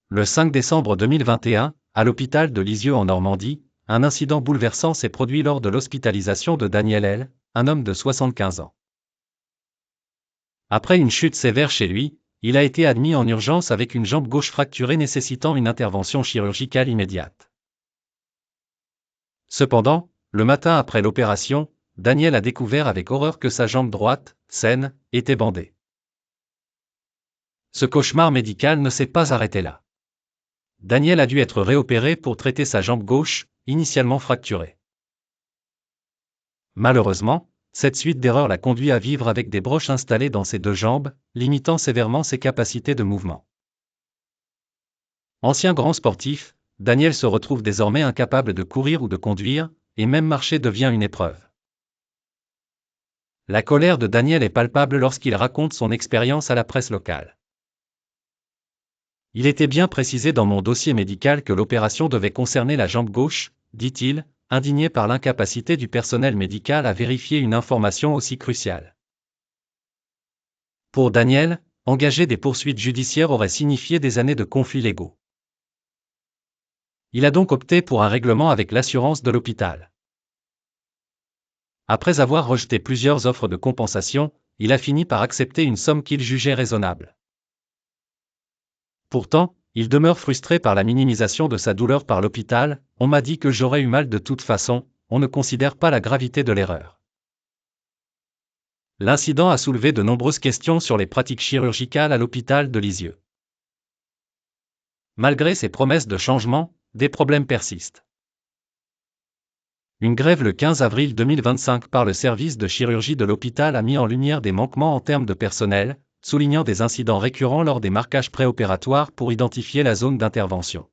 Le 5 décembre 2021, à l'hôpital de Lisieux en Normandie, un incident bouleversant s'est produit lors de l'hospitalisation de Daniel L., un homme de 75 ans. Après une chute sévère chez lui, il a été admis en urgence avec une jambe gauche fracturée nécessitant une intervention chirurgicale immédiate. Cependant, le matin après l'opération, Daniel a découvert avec horreur que sa jambe droite, saine, était bandée. Ce cauchemar médical ne s'est pas arrêté là. Daniel a dû être réopéré pour traiter sa jambe gauche, initialement fracturée. Malheureusement, cette suite d'erreurs l'a conduit à vivre avec des broches installées dans ses deux jambes, limitant sévèrement ses capacités de mouvement. Ancien grand sportif, Daniel se retrouve désormais incapable de courir ou de conduire, et même marcher devient une épreuve. La colère de Daniel est palpable lorsqu'il raconte son expérience à la presse locale. Il était bien précisé dans mon dossier médical que l'opération devait concerner la jambe gauche, dit-il, indigné par l'incapacité du personnel médical à vérifier une information aussi cruciale. Pour Daniel, engager des poursuites judiciaires aurait signifié des années de conflits légaux. Il a donc opté pour un règlement avec l'assurance de l'hôpital. Après avoir rejeté plusieurs offres de compensation, il a fini par accepter une somme qu'il jugeait raisonnable. Pourtant, il demeure frustré par la minimisation de sa douleur par l'hôpital. On m'a dit que j'aurais eu mal de toute façon, on ne considère pas la gravité de l'erreur. L'incident a soulevé de nombreuses questions sur les pratiques chirurgicales à l'hôpital de Lisieux. Malgré ses promesses de changement, des problèmes persistent. Une grève le 15 avril 2025 par le service de chirurgie de l'hôpital a mis en lumière des manquements en termes de personnel, soulignant des incidents récurrents lors des marquages préopératoires pour identifier la zone d'intervention.